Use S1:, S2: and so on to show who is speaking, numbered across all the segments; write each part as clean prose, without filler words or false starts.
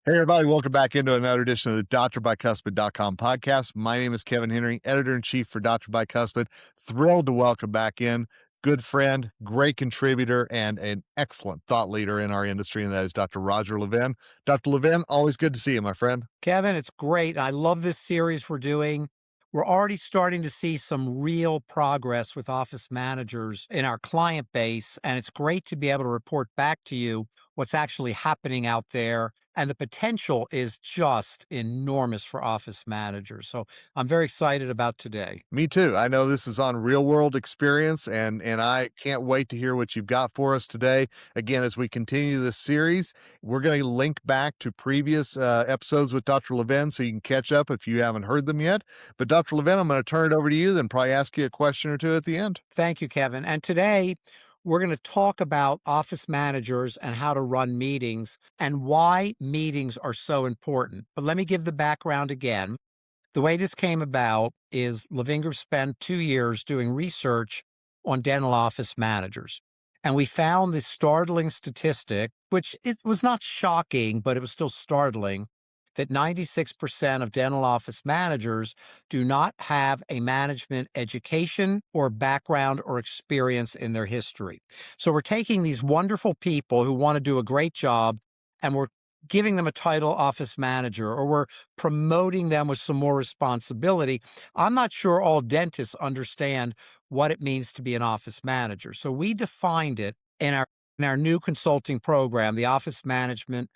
S1: Hey, everybody, welcome back into another edition of the drbicuspid.com podcast. My name is Kevin Henry, editor in chief for Dr. Bicuspid. Thrilled to welcome back in good friend, great contributor, and an excellent thought leader in our industry, and that is Dr. Roger Levin. Dr. Levin, always good to see you, my friend.
S2: Kevin, it's great. I love this series we're doing. We're already starting to see some real progress with office managers in our client base, and it's great to be able to report back to you what's actually happening out there. And the potential is just enormous for office managers. So I'm very excited about today.
S1: Me too. I know this is on real world experience, and I can't wait to hear what you've got for us today. Again, as we continue this series, we're going to link back to previous episodes with Dr. Levin so you can catch up if you haven't heard them yet. But Dr. Levin, I'm going to turn it over to you, then probably ask you a question or two at the end.
S2: Thank you, Kevin. And today we're going to talk about office managers and how to run meetings and why meetings are so important. But let me give the background again. The way this came about is Levin Group spent 2 years doing research on dental office managers. And we found this startling statistic, which it was not shocking, but it was still startling, that 96% of dental office managers do not have a management education or background or experience in their history. So we're taking these wonderful people who want to do a great job and we're giving them a title office manager, or we're promoting them with some more responsibility. I'm not sure all dentists understand what it means to be an office manager. So we defined it in our new consulting program, the Office Manager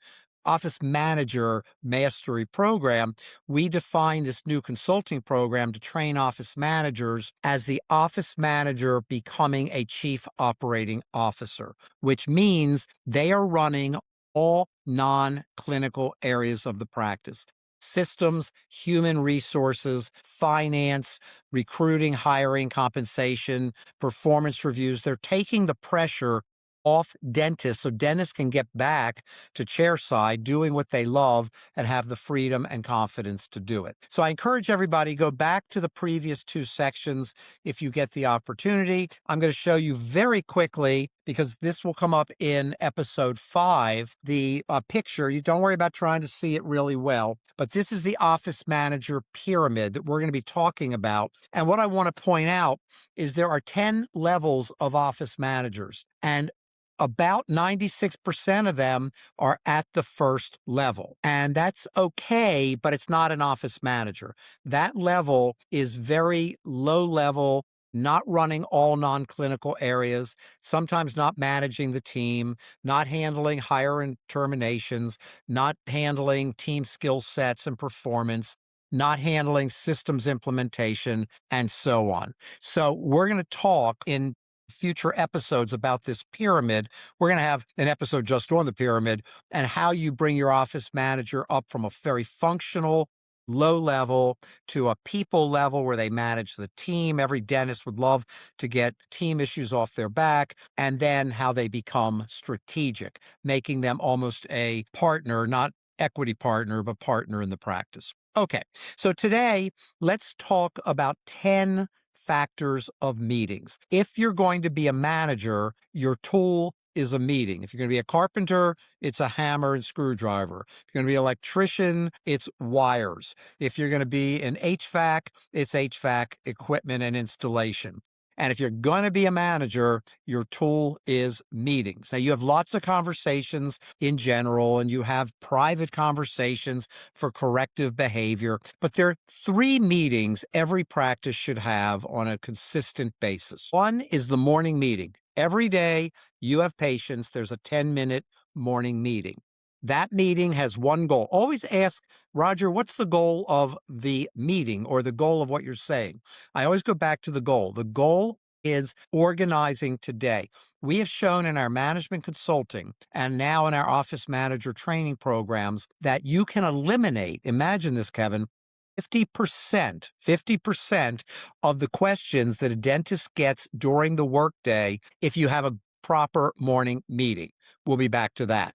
S2: Mastery Program. We defined this new consulting program to train office managers as the office manager becoming a chief operating officer, which means they are running all non-clinical areas of the practice: systems, human resources, finance, recruiting, hiring, compensation, performance reviews. They're taking the pressure off dentists so dentists can get back to chairside doing what they love and have the freedom and confidence to do it. So I encourage everybody, go back to the previous 2 sections if you get the opportunity. I'm going to show you very quickly, because this will come up in episode 5, the picture. You don't worry about trying to see it really well, but this is the office manager pyramid that we're going to be talking about. And what I want to point out is there are 10 levels of office managers, and about 96% of them are at the first level. And that's okay, but it's not an office manager. That level is very low level, not running all non-clinical areas, sometimes not managing the team, not handling hire and terminations, not handling team skill sets and performance, not handling systems implementation, and so on. So we're going to talk in future episodes about this pyramid. We're going to have an episode just on the pyramid and how you bring your office manager up from a very functional low level to a people level where they manage the team. Every dentist would love to get team issues off their back, and then how they become strategic, making them almost a partner, not equity partner, but partner in the practice. Okay, so today let's talk about 10 factors of meetings. If you're going to be a manager, your tool is a meeting. If you're going to be a carpenter, it's a hammer and screwdriver. If you're going to be an electrician, it's wires. If you're going to be an HVAC, it's HVAC equipment and installation. And if you're going to be a manager, your tool is meetings. Now, you have lots of conversations in general, and you have private conversations for corrective behavior, but there are 3 meetings every practice should have on a consistent basis. One is the morning meeting. Every day you have patients, there's a 10-minute morning meeting. That meeting has one goal. Always ask, Roger, what's the goal of the meeting or the goal of what you're saying? I always go back to the goal. The goal is organizing today. We have shown in our management consulting and now in our office manager training programs that you can eliminate, imagine this, Kevin, 50% of the questions that a dentist gets during the workday if you have a proper morning meeting. We'll be back to that.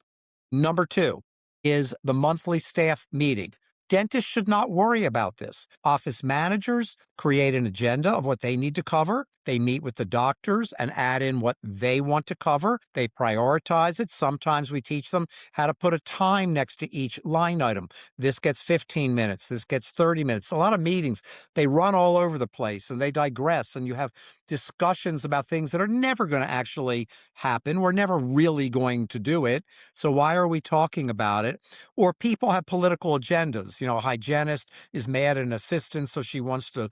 S2: Number 2 is the monthly staff meeting. Dentists should not worry about this. Office managers create an agenda of what they need to cover. They meet with the doctors and add in what they want to cover. They prioritize it. Sometimes we teach them how to put a time next to each line item. This gets 15 minutes. This gets 30 minutes. A lot of meetings, they run all over the place and they digress, and you have discussions about things that are never going to actually happen. We're never really going to do it. So why are we talking about it? Or people have political agendas. A hygienist is mad at an assistant, so she wants to,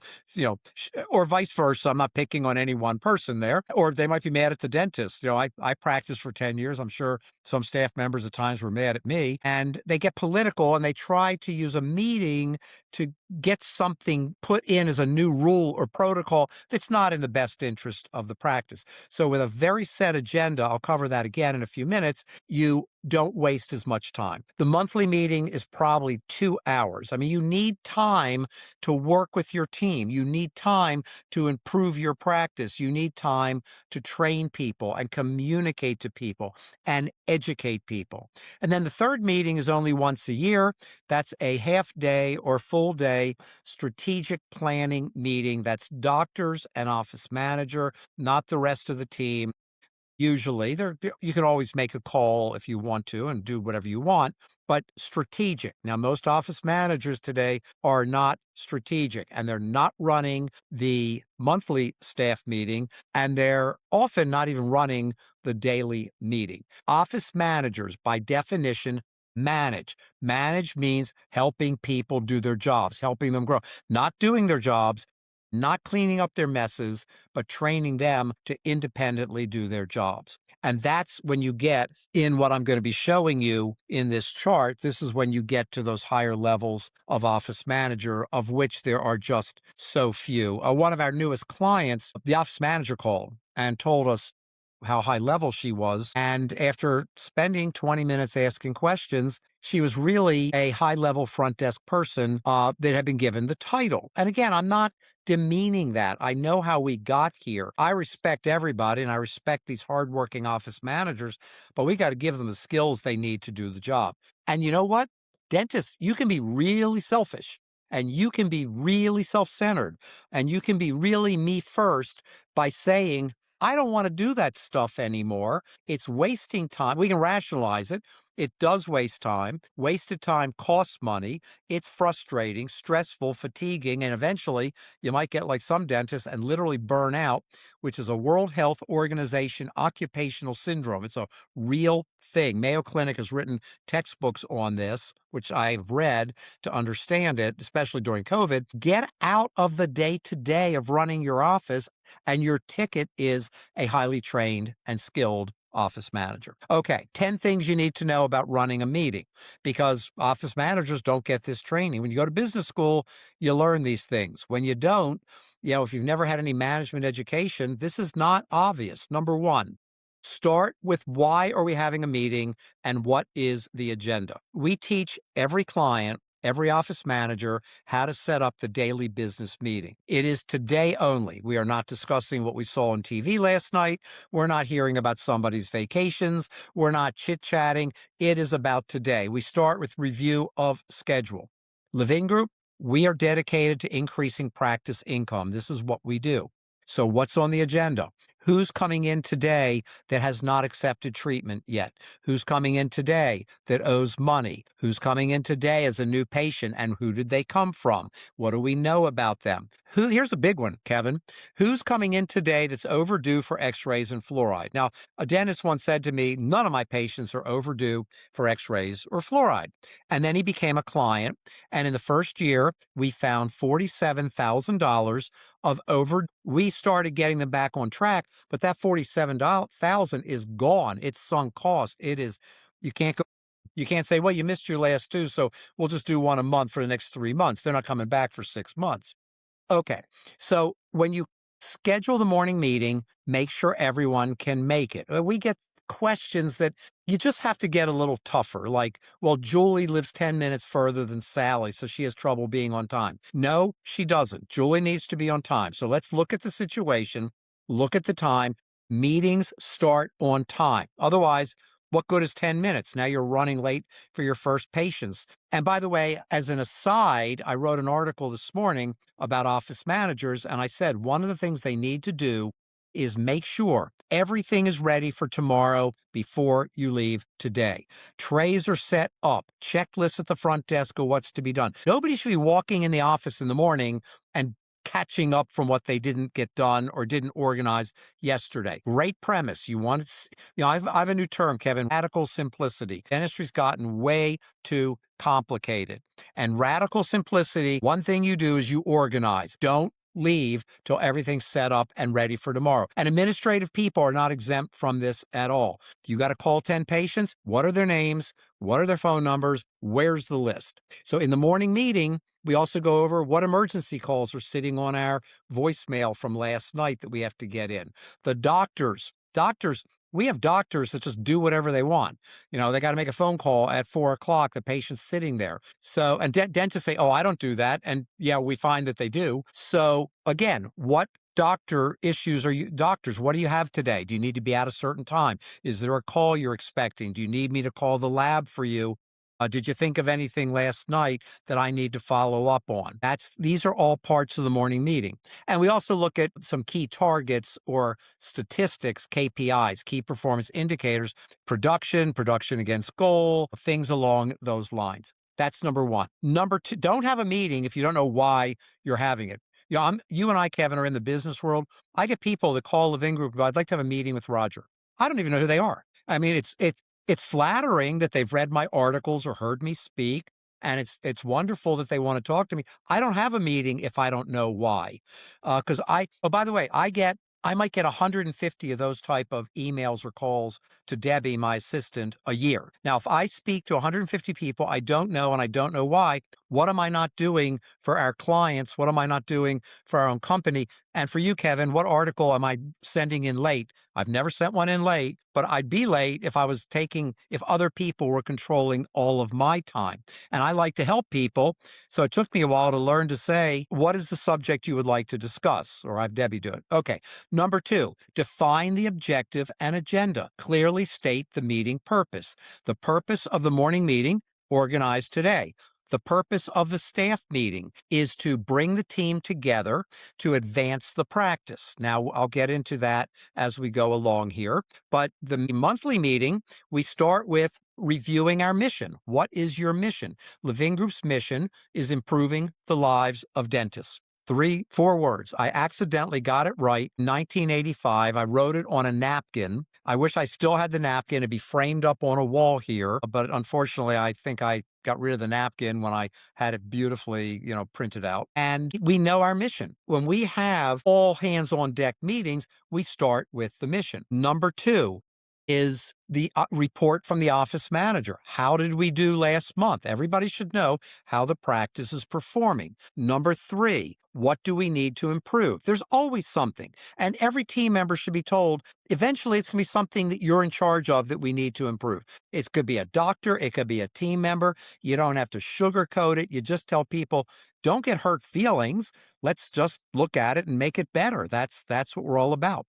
S2: or vice versa. I'm not picking on any one person there. Or they might be mad at the dentist. I practiced for 10 years. I'm sure some staff members at times were mad at me, and they get political and they try to use a meeting to get something put in as a new rule or protocol that's not in the best interest of the practice. So with a very set agenda, I'll cover that again in a few minutes, you don't waste as much time. The monthly meeting is probably 2 hours. I mean, you need time to work with your team. You need time to improve your practice. You need time to train people and communicate to people and educate people. And then the third meeting is only once a year. That's a half day or full day strategic planning meeting. That's doctors and office manager, not the rest of the team. Usually, you can always make a call if you want to and do whatever you want, but strategic. Now, most office managers today are not strategic, and they're not running the monthly staff meeting, and they're often not even running the daily meeting. Office managers, by definition, manage. Manage means helping people do their jobs, helping them grow, not doing their jobs, not cleaning up their messes, but training them to independently do their jobs. And that's when you get in what I'm going to be showing you in this chart. This is when you get to those higher levels of office manager, of which there are just so few. One of our newest clients, the office manager called and told us how high level she was. And after spending 20 minutes asking questions, she was really a high level front desk person that had been given the title. And again, I'm not demeaning that. I know how we got here. I respect everybody and I respect these hardworking office managers, but we got to give them the skills they need to do the job. And you know what? Dentists, you can be really selfish and you can be really self centered and you can be really me first by saying, I don't want to do that stuff anymore. It's wasting time. We can rationalize it. It does waste time. Wasted time costs money. It's frustrating, stressful, fatiguing, and eventually you might get like some dentists and literally burn out, which is a World Health Organization occupational syndrome. It's a real thing. Mayo Clinic has written textbooks on this, which I've read to understand it, especially during COVID. Get out of the day to day of running your office, and your ticket is a highly trained and skilled office manager. Okay, 10 things you need to know about running a meeting, because office managers don't get this training. When you go to business school, you learn these things. When you don't, if you've never had any management education, this is not obvious. Number one, start with why are we having a meeting and what is the agenda? We teach every client, every office manager, how to set up the daily business meeting. It is today only. We are not discussing what we saw on TV last night. We're not hearing about somebody's vacations. We're not chit-chatting. It is about today. We start with review of schedule. Levin Group, we are dedicated to increasing practice income. This is what we do. So what's on the agenda? Who's coming in today that has not accepted treatment yet? Who's coming in today that owes money? Who's coming in today as a new patient, and who did they come from? What do we know about them? Here's a big one, Kevin. Who's coming in today that's overdue for x-rays and fluoride? Now, a dentist once said to me, none of my patients are overdue for x-rays or fluoride. And then he became a client. And in the first year, we found $47,000 of over. We started getting them back on track, but that 47,000 is gone. It's sunk cost. It is. You can't go. You can't say, well, you missed your last two, so we'll just do one a month for the next 3 months. They're not coming back for 6 months. Okay. So when you schedule the morning meeting, make sure everyone can make it. We get questions that you just have to get a little tougher, like, well, Julie lives 10 minutes further than Sally, so she has trouble being on time. No, she doesn't. Julie needs to be on time. So let's look at the situation, look at the time. Meetings start on time. Otherwise, What good is 10 minutes? Now you're running late for your first patients. And by the way, as an aside, I wrote an article this morning about office managers, and I said one of the things they need to do is make sure everything is ready for tomorrow before you leave today. Trays are set up, checklists at the front desk of what's to be done. Nobody should be walking in the office in the morning and catching up from what they didn't get done or didn't organize yesterday. Great premise. You want to, I have a new term, Kevin, radical simplicity. Dentistry's gotten way too complicated. And radical simplicity, one thing you do is you organize. Don't leave till everything's set up and ready for tomorrow. And administrative people are not exempt from this at all. You got to call 10 patients. What are their names? What are their phone numbers? Where's the list? So in the morning meeting, we also go over what emergency calls are sitting on our voicemail from last night that we have to get in. The doctors, we have doctors that just do whatever they want. They got to make a phone call at 4 o'clock. The patient's sitting there. So, and dentists say, "Oh, I don't do that." And yeah, we find that they do. So again, what doctor issues are you doctors? What do you have today? Do you need to be at a certain time? Is there a call you're expecting? Do you need me to call the lab for you? Did you think of anything last night that I need to follow up on? These are all parts of the morning meeting. And we also look at some key targets or statistics, KPIs, key performance indicators, production against goal, things along those lines. That's number one. Number two, don't have a meeting if you don't know why you're having it. You and I, Kevin, are in the business world. I get people that call Levin Group and go, "I'd like to have a meeting with Roger." I don't even know who they are. I mean, it's flattering that they've read my articles or heard me speak, and it's wonderful that they want to talk to me. I don't have a meeting if I don't know why. Because oh, by the way, I might get 150 of those type of emails or calls to Debbie, my assistant, a year. Now, if I speak to 150 people I don't know and I don't know why, what am I not doing for our clients? What am I not doing for our own company? And for you, Kevin, what article am I sending in late? I've never sent one in late, but I'd be late if other people were controlling all of my time. And I like to help people. So it took me a while to learn to say, what is the subject you would like to discuss? Or have Debbie do it. Okay. Number two, define the objective and agenda. Clearly state the meeting purpose. The purpose of the morning meeting, organized today. The purpose of the staff meeting is to bring the team together to advance the practice. Now, I'll get into that as we go along here. But the monthly meeting, we start with reviewing our mission. What is your mission? Levin Group's mission is improving the lives of dentists. 4 words. I accidentally got it right in 1985. I wrote it on a napkin. I wish I still had the napkin. It'd be framed up on a wall here, but unfortunately, I think I got rid of the napkin when I had it beautifully, printed out. And we know our mission. When we have all hands on deck meetings, we start with the mission. Number two is the report from the office manager. How did we do last month? Everybody should know how the practice is performing. Number three, what do we need to improve? There's always something. And every team member should be told, eventually it's going to be something that you're in charge of that we need to improve. It could be a doctor, it could be a team member. You don't have to sugarcoat it. You just tell people, don't get hurt feelings. Let's just look at it and make it better. That's what we're all about.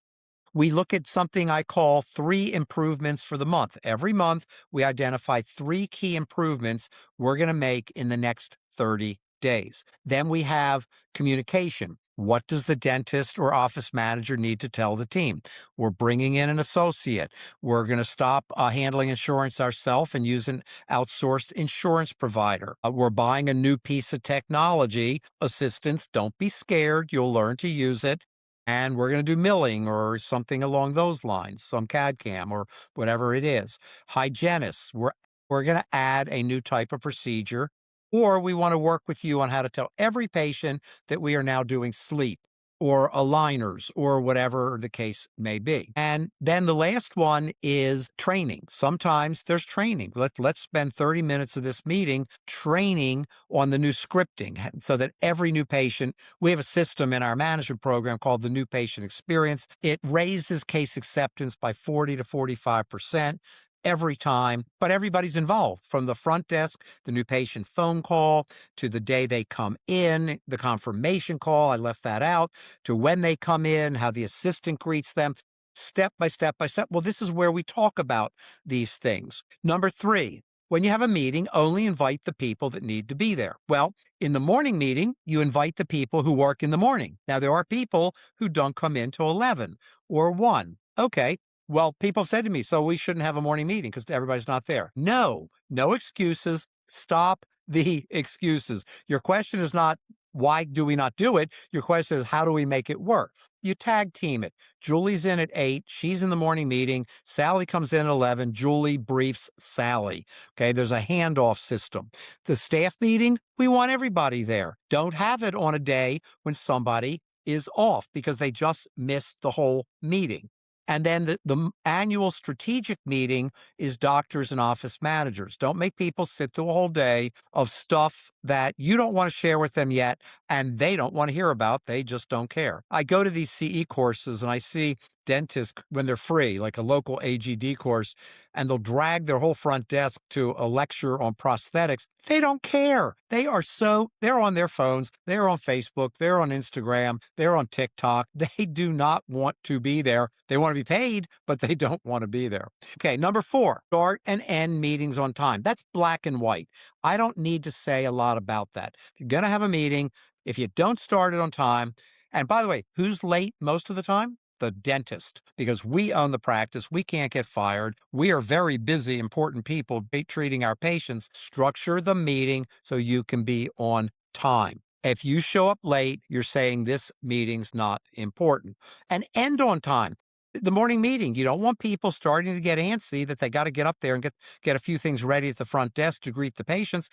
S2: We look at something I call 3 improvements for the month. Every month, we identify 3 key improvements we're going to make in the next 30 days. Then we have communication. What does the dentist or office manager need to tell the team? We're bringing in an associate. We're going to stop handling insurance ourselves and use an outsourced insurance provider. We're buying a new piece of technology. Assistants, don't be scared. You'll learn to use it. And we're going to do milling or something along those lines, some CAD CAM or whatever it is. Hygienists, we're going to add a new type of procedure, or we want to work with you on how to tell every patient that we are now doing sleep or aligners or whatever the case may be. And then the last one is training. Sometimes there's training. Let's spend 30 minutes of this meeting training on the new scripting so that every new patient, we have a system in our management program called the new patient experience. It raises case acceptance by 40 to 45% every time, but everybody's involved from the front desk, the new patient phone call, to the day they come in, the confirmation call, I left that out, to when they come in, how the assistant greets them. step by step by step. Well, this is where we talk about these things. Number three, when you have a meeting, only invite the people that need to be there. Well, in the morning meeting, you invite the people who work in the morning. Now, there are people who don't come in till 11 or 1. Okay. Well, people said to me, so we shouldn't have a morning meeting because everybody's not there. No, no excuses. Stop the excuses. Your question is not, why do we not do it? Your question is, how do we make it work? You tag team it. Julie's in at 8. She's in the morning meeting. Sally comes in at 11. Julie briefs Sally. Okay. There's a handoff system. The staff meeting, we want everybody there. Don't have it on a day when somebody is off because they just missed the whole meeting. And then the annual strategic meeting is doctors and office managers. Don't make people sit through a whole day of stuff that you don't want to share with them yet and they don't want to hear about. They just don't care. I go to these CE courses and I see dentists when they're free, like a local AGD course, and they'll drag their whole front desk to a lecture on prosthetics. They don't care. They're on their phones, they're on Facebook, they're on Instagram, they're on TikTok. They do not want to be there. They want to be paid, but they don't want to be there. Okay, number four, start and end meetings on time. That's black and white. I don't need to say a lot about that. If you're going to have a meeting, if you don't start it on time, and by the way, who's late most of the time? The dentist, because we own the practice. We can't get fired. We are very busy, important people treating our patients. Structure the meeting so you can be on time. If you show up late, you're saying this meeting's not important. And end on time. The morning meeting, you don't want people starting to get antsy that they got to get up there and get a few things ready at the front desk to greet the patients.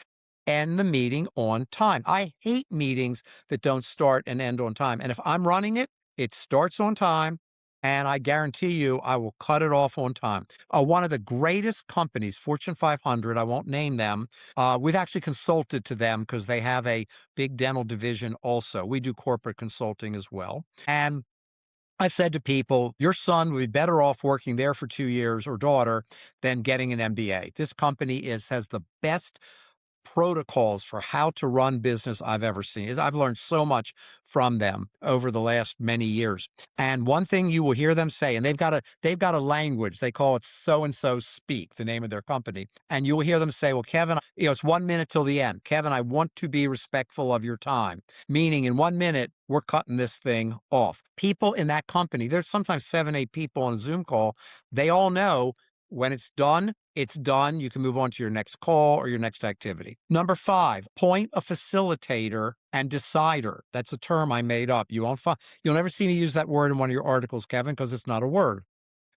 S2: End the meeting on time. I hate meetings that don't start and end on time. And if I'm running it, it starts on time, and I guarantee you I will cut it off on time. One of the greatest companies, Fortune 500, I won't name them. We've actually consulted to them because they have a big dental division also. We do corporate consulting as well. And I've said to people, your son would be better off working there for 2 years or daughter than getting an MBA. This company has the best protocols for how to run business I've ever seen. I've learned so much from them over the last many years. And one thing you will hear them say, and they've got a language, they call it so and so speak, the name of their company. And you will hear them say, well, Kevin, it's 1 minute till the end. Kevin, I want to be respectful of your time. Meaning in 1 minute, we're cutting this thing off. People in that company, there's sometimes 7, 8 people on a Zoom call. They all know when it's done, it's done. You can move on to your next call or your next activity. Number five, point a facilitator and decider. That's a term I made up. You'll never see me use that word in one of your articles, Kevin, because it's not a word.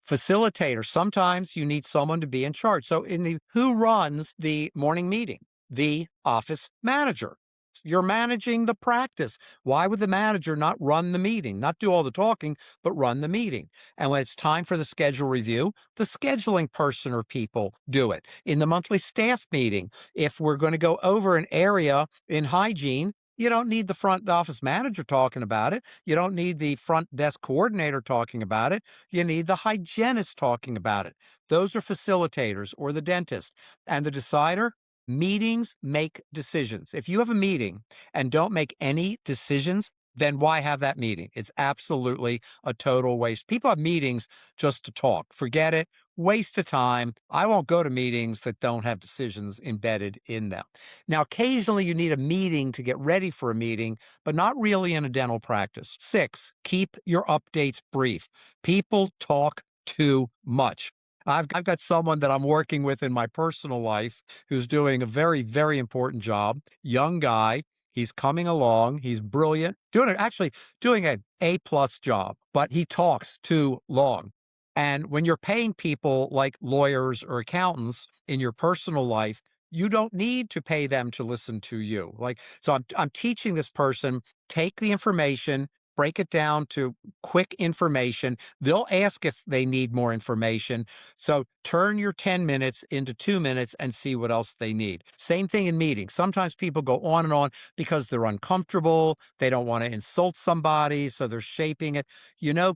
S2: Facilitator. Sometimes you need someone to be in charge. So who runs the morning meeting? The office manager. You're managing the practice. Why would the manager not run the meeting, not do all the talking, but run the meeting? And when it's time for the schedule review, the scheduling person or people do it. In the monthly staff meeting, if we're going to go over an area in hygiene, you don't need the front office manager talking about it. You don't need the front desk coordinator talking about it. You need the hygienist talking about it. Those are facilitators or the dentist. And the decider, meetings make decisions. If you have a meeting and don't make any decisions, then why have that meeting? It's absolutely a total waste. People have meetings just to talk. Forget it. Waste of time. I won't go to meetings that don't have decisions embedded in them. Now, occasionally you need a meeting to get ready for a meeting, but not really in a dental practice. Six, keep your updates brief. People talk too much. I've got someone that I'm working with in my personal life who's doing a very, very important job. Young guy. He's coming along. He's brilliant. Doing an A+ job, but he talks too long. And when you're paying people like lawyers or accountants in your personal life, you don't need to pay them to listen to you. So I'm teaching this person, take the information, break it down to quick information. They'll ask if they need more information. So turn your 10 minutes into 2 minutes and see what else they need. Same thing in meetings. Sometimes people go on and on because they're uncomfortable. They don't want to insult somebody. So they're shaping it.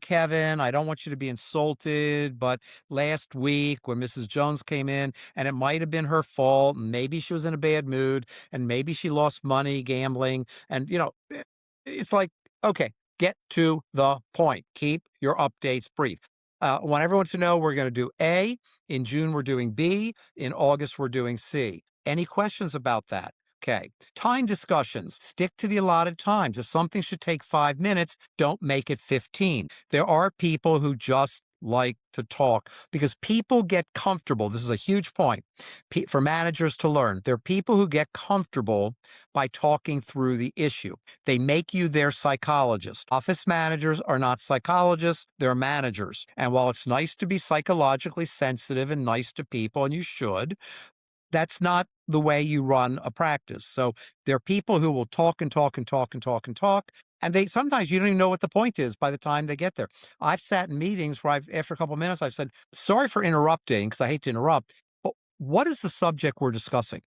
S2: Kevin, I don't want you to be insulted, but last week when Mrs. Jones came in, and it might have been her fault, and maybe she was in a bad mood, and maybe she lost money gambling. And, it's like, okay, get to the point. Keep your updates brief. I want everyone to know we're going to do A. In June, we're doing B. In August, we're doing C. Any questions about that? Okay. Time discussions. Stick to the allotted times. If something should take 5 minutes, don't make it 15. There are people who just like to talk because people get comfortable. This is a huge point for managers to learn. There are people who get comfortable by talking through the issue. They make you their psychologist. Office managers are not psychologists, they're managers. And while it's nice to be psychologically sensitive and nice to people, and you should, that's not the way you run a practice. So there are people who will talk and talk and talk and talk and talk. And they sometimes you don't even know what the point is by the time they get there. I've sat in meetings where after a couple of minutes, I said, sorry for interrupting, because I hate to interrupt, but what is the subject we're discussing?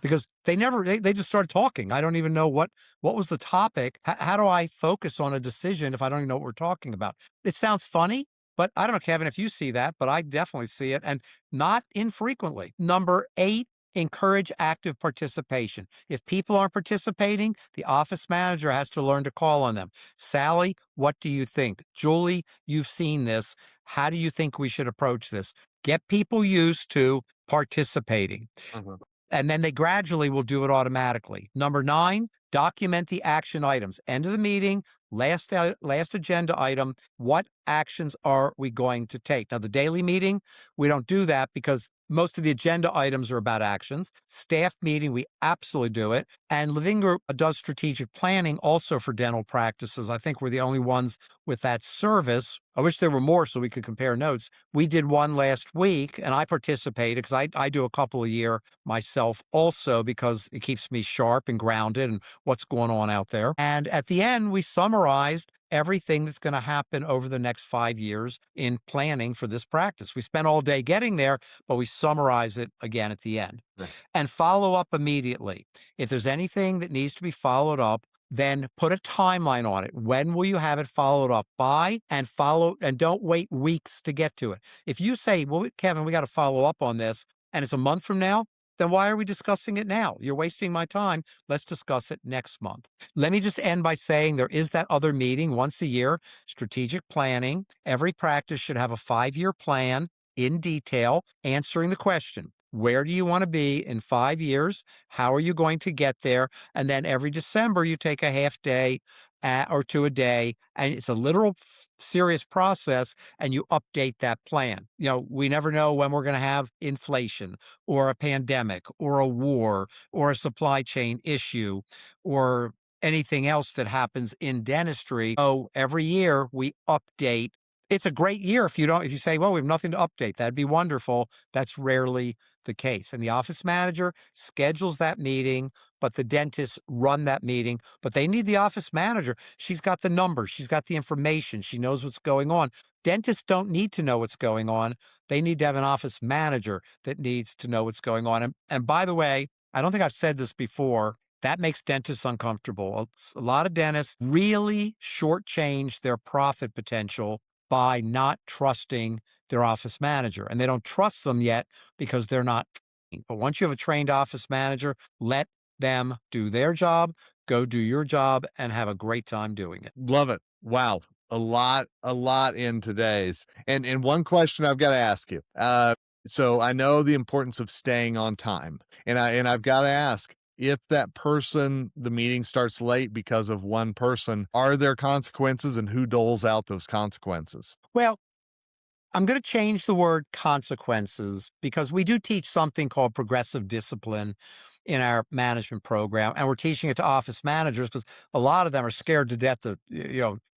S2: Because they just started talking. I don't even know what was the topic. How do I focus on a decision if I don't even know what we're talking about? It sounds funny, but I don't know, Kevin, if you see that, but I definitely see it, and not infrequently. Number 8, encourage active participation. If people aren't participating, the office manager has to learn to call on them. Sally, what do you think? Julie, you've seen this. How do you think we should approach this? Get people used to participating,
S1: Mhm.
S2: and then they gradually will do it automatically. Number 9, document the action items. End of the meeting, last agenda item. What actions are we going to take? Now, the daily meeting, we don't do that because most of the agenda items are about actions. Staff meeting, we absolutely do it. And Levin Group does strategic planning also for dental practices. I think we're the only ones with that service. I wish there were more so we could compare notes. We did one last week and I participated because I do a couple a year myself also because it keeps me sharp and grounded and what's going on out there. And at the end, we summarized everything that's going to happen over the next 5 years in planning for this practice. We spent all day getting there, but we summarize it again at the end
S1: Nice.
S2: and follow up immediately. If there's anything that needs to be followed up, then put a timeline on it. When will you have it followed up by? And don't wait weeks to get to it. If you say, well, Kevin, we got to follow up on this, and it's a month from now, then why are we discussing it now? You're wasting my time. Let's discuss it next month. Let me just end by saying there is that other meeting once a year, strategic planning. Every practice should have a 5-year plan in detail, answering the question, where do you want to be in 5 years? How are you going to get there? And then every December, you take a half day or two a day, and it's a literal serious process, and you update that plan. We never know when we're going to have inflation or a pandemic or a war or a supply chain issue or anything else that happens in dentistry. So every year we update. It's a great year if you say, well, we have nothing to update. That'd be wonderful. That's rarely the case. And the office manager schedules that meeting, but the dentists run that meeting. But they need the office manager. She's got the numbers, she's got the information, she knows what's going on. Dentists don't need to know what's going on. They need to have an office manager that needs to know what's going on. And by the way, I don't think I've said this before. That makes dentists uncomfortable. A lot of dentists really shortchange their profit potential by not trusting their office manager. And they don't trust them yet because they're not trained. But once you have a trained office manager, let them do their job, go do your job, and have a great time doing it.
S1: Love it. Wow. A lot in today's. And one question I've got to ask you. So I know the importance of staying on time. And I've got to ask, if that person, the meeting starts late because of one person, are there consequences and who doles out those consequences?
S2: Well, I'm going to change the word consequences because we do teach something called progressive discipline in our management program. And we're teaching it to office managers because a lot of them are scared to death to,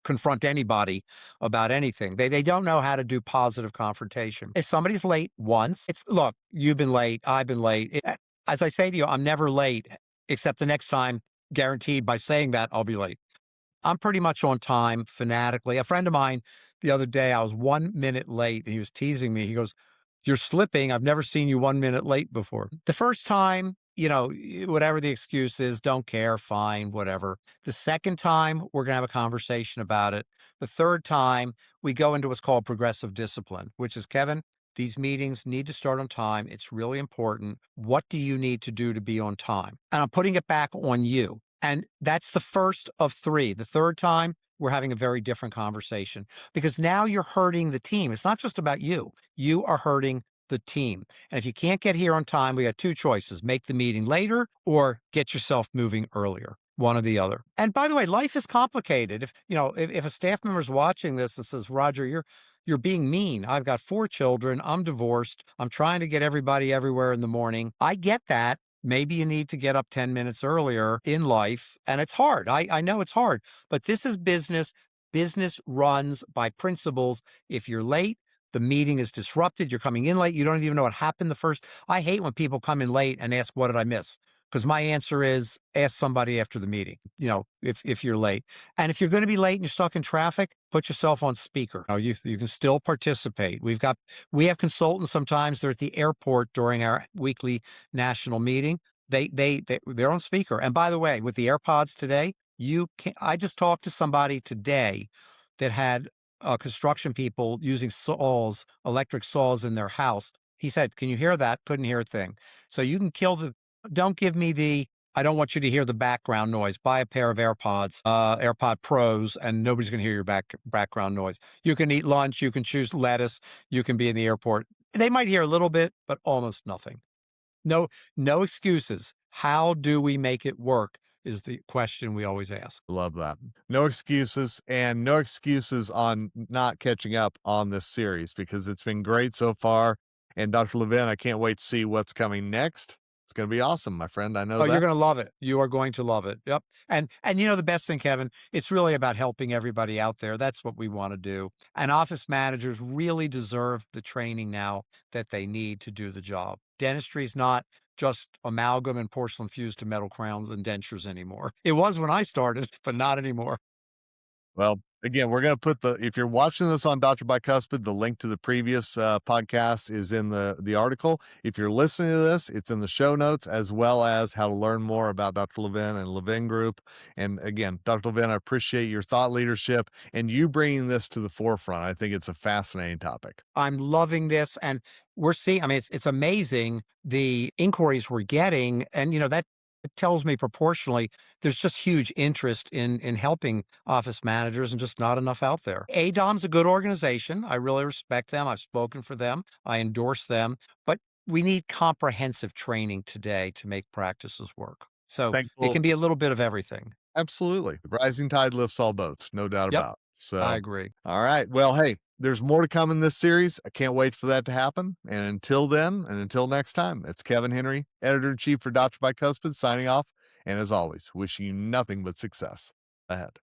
S2: confront anybody about anything. They don't know how to do positive confrontation. If somebody's late once, it's look, you've been late, I've been late. As I say to you, I'm never late, except the next time, guaranteed by saying that I'll be late. I'm pretty much on time fanatically. A friend of mine the other day, I was 1 minute late and he was teasing me. He goes, "You're slipping. I've never seen you 1 minute late before." The first time, whatever the excuse is, don't care, fine, whatever. The second time, we're going to have a conversation about it. The third time, we go into what's called progressive discipline, which is, Kevin, these meetings need to start on time. It's really important. What do you need to do to be on time? And I'm putting it back on you. And that's the first of three. The third time, we're having a very different conversation because now you're hurting the team. It's not just about you. You are hurting the team. And if you can't get here on time, we got two choices: make the meeting later or get yourself moving earlier. One or the other. And by the way, life is complicated. If a staff member is watching this and says, Roger, you're being mean. I've got 4 children. I'm divorced. I'm trying to get everybody everywhere in the morning. I get that. Maybe you need to get up 10 minutes earlier in life. And it's hard. I know it's hard, but this is business. Business runs by principles. If you're late, the meeting is disrupted. You're coming in late. You don't even know what happened the first. I hate when people come in late and ask, what did I miss? Because my answer is ask somebody after the meeting, if you're late. And if you're going to be late and you're stuck in traffic, put yourself on speaker. You can still participate. We have consultants sometimes. They're at the airport during our weekly national meeting. They're on speaker. And by the way, with the AirPods today, you can. I just talked to somebody today that had construction people using saws, electric saws in their house. He said, "Can you hear that?" Couldn't hear a thing. So you can kill the. Don't give me the. I don't want you to hear the background noise. Buy a pair of AirPods, AirPod Pros, and nobody's going to hear your background noise. You can eat lunch. You can choose lettuce. You can be in the airport. They might hear a little bit, but almost nothing. No, no excuses. How do we make it work? Is the question we always ask.
S1: Love that. No excuses and no excuses on not catching up on this series because it's been great so far. And Dr. Levin, I can't wait to see what's coming next. It's going to be awesome, my friend. I know
S2: Oh, you're
S1: that.
S2: gonna love it. You are going to love it. Yep. And you know the best thing, Kevin, it's really about helping everybody out there. That's what we want to do. And office managers really deserve the training now that they need to do the job. Dentistry is not just amalgam and porcelain fused to metal crowns and dentures anymore. It was when I started, but not anymore.
S1: Well, again, we're going to put if you're watching this on Dr. Bicuspid, the link to the previous podcast is in the article. If you're listening to this, it's in the show notes, as well as how to learn more about Dr. Levin and Levin Group. And again, Dr. Levin, I appreciate your thought leadership and you bringing this to the forefront. I think it's a fascinating topic.
S2: I'm loving this, and we're seeing. I mean, it's amazing the inquiries we're getting, and that tells me proportionally there's just huge interest in helping office managers, and just not enough out there. ADOM's a good organization. I really respect them. I've spoken for them. I endorse them, but we need comprehensive training today to make practices work. So it
S1: Thankful.
S2: can be a little bit of everything.
S1: Absolutely. Rising tide lifts all boats, no doubt
S2: Yep,
S1: about it.
S2: I
S1: So,
S2: agree.
S1: all right. Well, hey, there's more to come in this series. I can't wait for that to happen. And until then, and until next time, it's Kevin Henry, editor in chief for Dr. Bicuspid, signing off. And as always, wishing you nothing but success ahead.